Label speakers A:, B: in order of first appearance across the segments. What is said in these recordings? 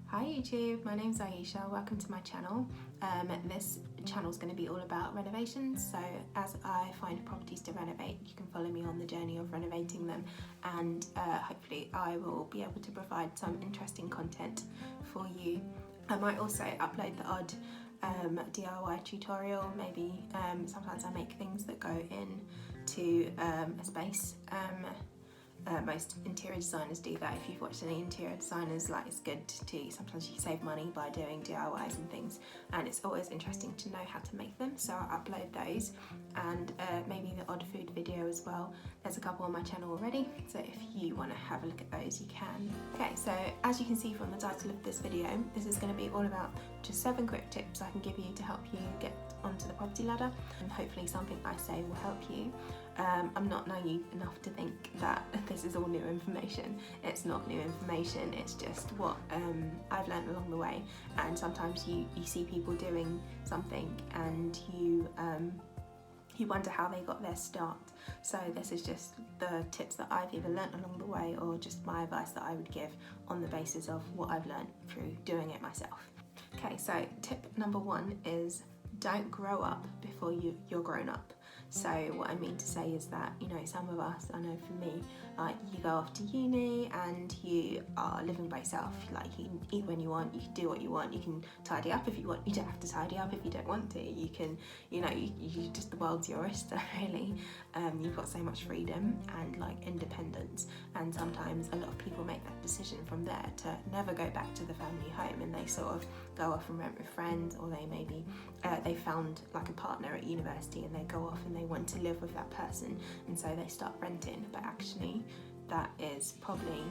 A: Hi YouTube, my name's Aisha, welcome to my channel. This channel is going to be all about renovations, so as I find properties to renovate, you can follow me on the journey of renovating them, and hopefully I will be able to provide some interesting content for you. I might also upload the odd DIY tutorial, maybe sometimes I make things that go into a space. Most interior designers do that. If you've watched any interior designers, like, it's good to sometimes you save money by doing DIYs and things, and it's always interesting to know how to make them, so I'll upload those, and maybe the odd food video as well. There's a couple on my channel already, so if you want to have a look at those, you can. Okay, so as you can see from the title of this video, this is going to be all about just 7 quick tips I can give you to help you get onto the property ladder, and hopefully something I say will help you. I'm not naive enough to think that this is all new information. It's not new information, it's just what I've learned along the way, and sometimes you see people doing something and you wonder how they got their start. So this is just the tips that I've either learnt along the way or just my advice that I would give on the basis of what I've learnt through doing it myself. Okay, so tip number 1 is don't grow up before you're grown up. So what I mean to say is that, you know, some of us, I know for me, like, you go off to uni and you are living by yourself. Like, you can eat when you want, you can do what you want, you can tidy up if you want, you don't have to tidy up if you don't want to, you can, you know, you just, the world's your oyster really. You've got so much freedom and like independence, and sometimes a lot of people make that decision from there to never go back to the family home, and they sort of go off and rent with friends, or they maybe they found like a partner at university and they go off and they want to live with that person, and so they start renting. But actually that is probably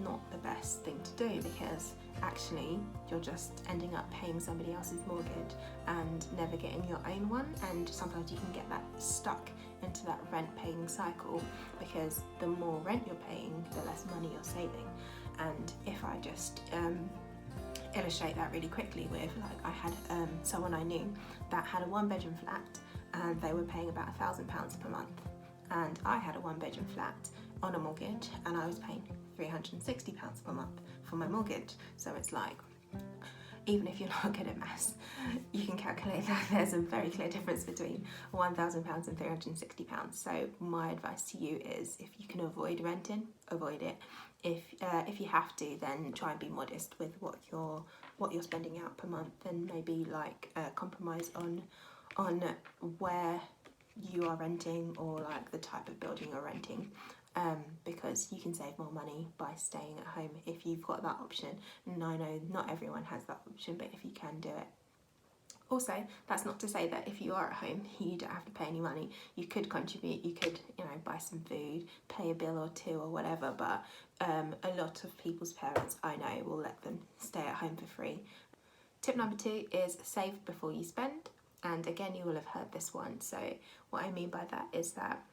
A: not the best thing to do, because actually you're just ending up paying somebody else's mortgage and never getting your own one, and sometimes you can get that stuck into that rent paying cycle, because the more rent you're paying, the less money you're saving. And if I just illustrate that really quickly with, like, I had someone I knew that had a 1-bedroom flat and they were paying about £1,000 per month, and I had a 1-bedroom flat on a mortgage and I was paying £360 per month for my mortgage. So it's like, even if you're not good at maths, you can calculate that there's a very clear difference between £1,000 and £360. So my advice to you is, if you can avoid renting, avoid it. If you have to, then try and be modest with what you're spending out per month, and maybe like compromise on where you are renting, or like the type of building you're renting, because you can save more money by staying at home if you've got that option. And I know not everyone has that option, but if you can do it. Also, that's not to say that if you are at home you don't have to pay any money. You could contribute, you could, you know, buy some food, pay a bill or two or whatever, but a lot of people's parents, I know, will let them stay at home for free. Tip number 2 is save before you spend, and again, you will have heard this one. So what I mean by that is that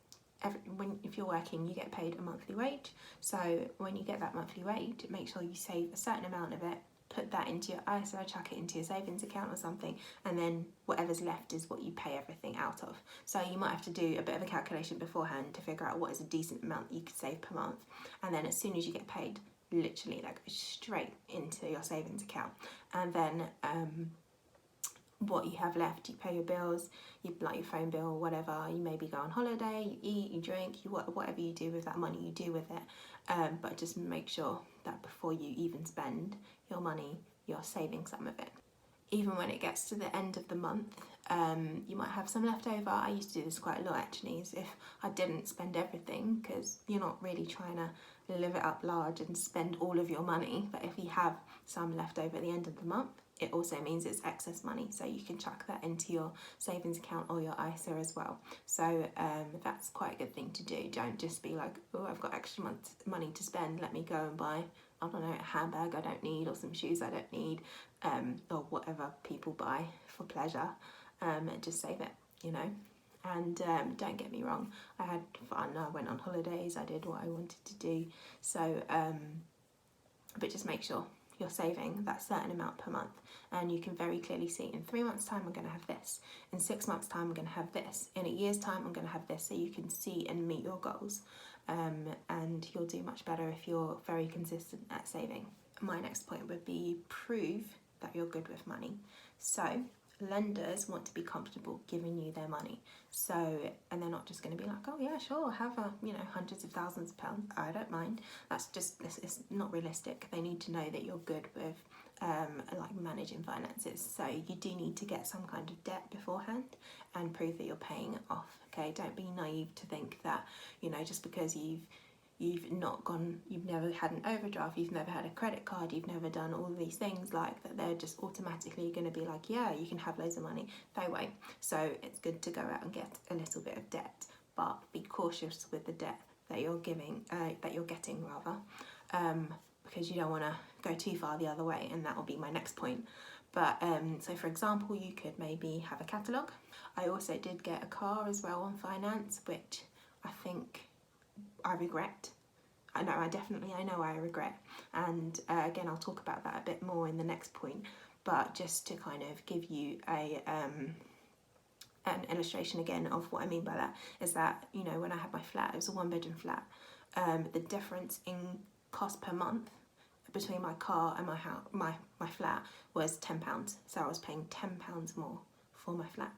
A: if you're working, you get paid a monthly wage. So when you get that monthly wage, make sure you save a certain amount of it, put that into your ISA, chuck it into your savings account or something, and then whatever's left is what you pay everything out of. So you might have to do a bit of a calculation beforehand to figure out what is a decent amount that you could save per month, and then as soon as you get paid, literally that goes straight into your savings account. And then what you have left, you pay your bills, like your phone bill or whatever, you maybe go on holiday, you eat, you drink, whatever you do with that money, you do with it, but just make sure that before you even spend your money, you're saving some of it. Even when it gets to the end of the month, you might have some left over. I used to do this quite a lot actually, is if I didn't spend everything, because you're not really trying to live it up large and spend all of your money, but if you have some left over at the end of the month, it also means it's excess money, so you can chuck that into your savings account or your ISA as well. So that's quite a good thing to do. Don't just be like, oh, I've got extra money to spend, let me go and buy, I don't know, a handbag I don't need, or some shoes I don't need, or whatever people buy for pleasure. Just save it, you know. And don't get me wrong, I had fun, I went on holidays, I did what I wanted to do, so but just make sure you're saving that certain amount per month, and you can very clearly see, in 3 months time I'm going to have this, in 6 months time I'm going to have this, in a year's time I'm going to have this, so you can see and meet your goals, and you'll do much better if you're very consistent at saving. my next point would be prove that you're good with money. So lenders want to be comfortable giving you their money. So, and they're not just going to be like, oh yeah, sure, have a, hundreds of thousands of pounds, I don't mind. It's not realistic. They need to know that you're good with like managing finances. So you do need to get some kind of debt beforehand and prove that you're paying it off. Okay, don't be naive to think that, just because you've never had an overdraft, you've never had a credit card, you've never done all of these things like that, they're just automatically going to be like, yeah, you can have loads of money. They won't. So it's good to go out and get a little bit of debt, but be cautious with the debt that you're getting because you don't want to go too far the other way, and that will be my next point. But so for example, you could maybe have a catalogue. I also did get a car as well on finance, which I think I regret. I know I regret, and again I'll talk about that a bit more in the next point, but just to kind of give you an illustration again of what I mean by that is that, when I had my flat, it was a 1-bedroom flat, the difference in cost per month between my car and my flat was £10. So I was paying £10 more for my flat,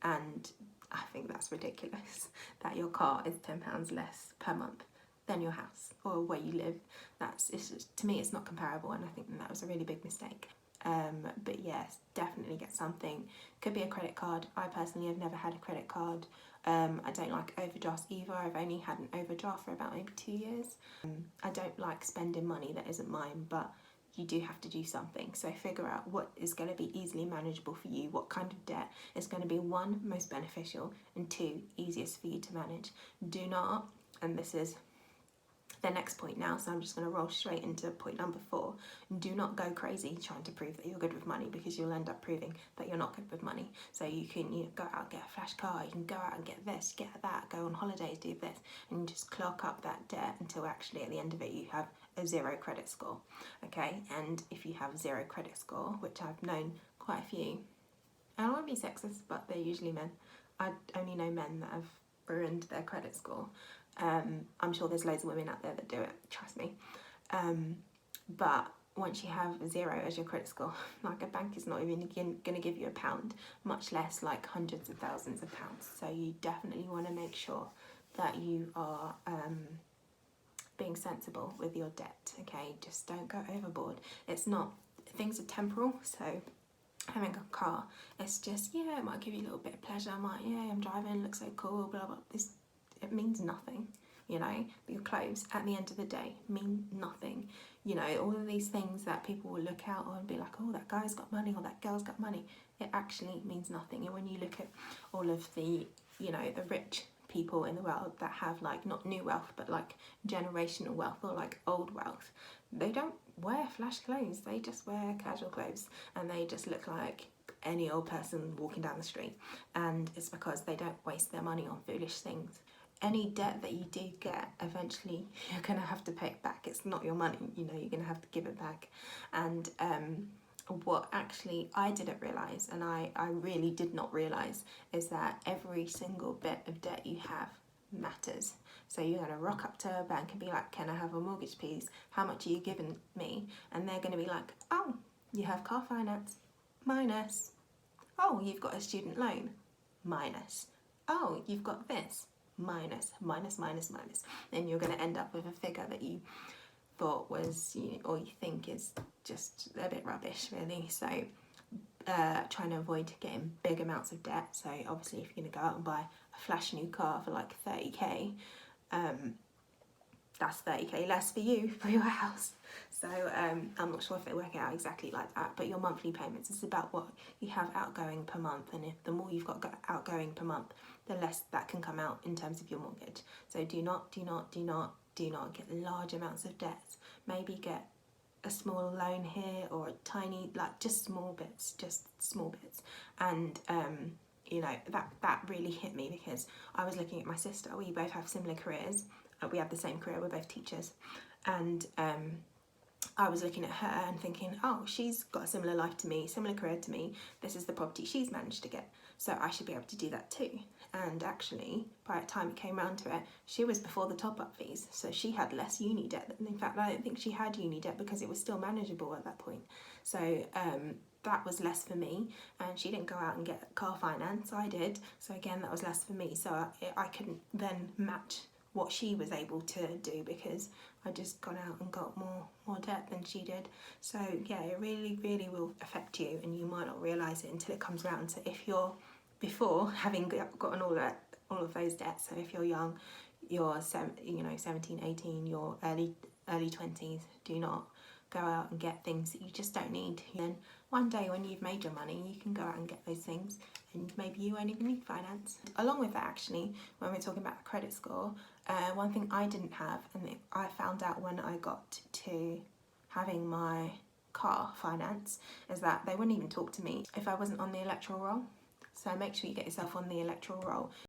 A: and I think that's ridiculous that your car is £10 less per month than your house or where you live. To me, it's not comparable, and I think that was a really big mistake. But yes, definitely get something. Could be a credit card. I personally have never had a credit card. I don't like overdrafts either. I've only had an overdraft for about maybe 2 years. I don't like spending money that isn't mine, but you do have to do something. So figure out what is going to be easily manageable for you, what kind of debt is going to be, 1, most beneficial, and 2, easiest for you to manage. Do not, and this is the next point now, so I'm just going to roll straight into point number 4. Do not go crazy trying to prove that you're good with money, because you'll end up proving that you're not good with money. So you can go out and get a flash car, you can go out and get this, get that, go on holidays, do this, and just clock up that debt until actually at the end of it you have a 0 credit score. Okay, and if you have 0 credit score, which I've known quite a few, I don't want to be sexist, but they're usually men. I only know men that have ruined their credit score. I'm sure there's loads of women out there that do it, trust me. But once you have 0 as your credit score, like, a bank is not even going to give you £1, much less like hundreds of thousands of pounds. So you definitely want to make sure that you are being sensible with your debt. Okay, just don't go overboard. Things are temporal, so having a car, it's just, yeah, it might give you a little bit of pleasure. I'm driving, looks so cool, blah blah. It means nothing. Your clothes at the end of the day mean nothing. All of these things that people will look out and be like, oh, that guy's got money or that girl's got money, it actually means nothing. And when you look at all of the the rich people in the world that have, like, not new wealth but like generational wealth or like old wealth, they don't wear flash clothes, they just wear casual clothes, and they just look like any old person walking down the street. And it's because they don't waste their money on foolish things. Any debt that you do get, eventually you're going to have to pay it back. It's not your money, you're going to have to give it back. And what actually I didn't realise, and I really did not realise, is that every single bit of debt you have matters. So you're going to rock up to a bank and be like, can I have a mortgage please? How much are you giving me? And they're going to be like, oh, you have car finance, minus. Oh, you've got a student loan, minus. Oh, you've got this, minus. Then you're going to end up with a figure that you thought was, or you think is just a bit rubbish, really. So trying to avoid getting big amounts of debt. So obviously if you're going to go out and buy a flash new car for like 30k, that's 30k less for you for your house. So I'm not sure if it work out exactly like that, but your monthly payments is about what you have outgoing per month, and if the more you've got outgoing per month, the less that can come out in terms of your mortgage. So do not get large amounts of debt. Maybe get a small loan here or a tiny, like, just small bits. And that really hit me, because I was looking at my sister. We both have similar careers. We have the same career, we're both teachers, and I was looking at her and thinking, oh, she's got a similar life to me, similar career to me, this is the property she's managed to get, so I should be able to do that too. And actually, by the time it came around to it, she was before the top-up fees, so she had less uni debt. And in fact, I don't think she had uni debt because it was still manageable at that point. So that was less for me, and she didn't go out and get car finance, I did. So again, that was less for me, so I couldn't then match what she was able to do because I just gone out and got more debt than she did. So yeah, it really will affect you, and you might not realise it until it comes around. So if you're before having gotten all of those debts, so if you're young, you're 17, 18, you're early 20s, do not go out and get things that you just don't need. And one day when you've made your money, you can go out and get those things, and maybe you won't even need finance. Along with that, actually, when we're talking about credit score, one thing I didn't have, and I found out when I got to having my car finance, is that they wouldn't even talk to me if I wasn't on the electoral roll. So make sure you get yourself on the electoral roll.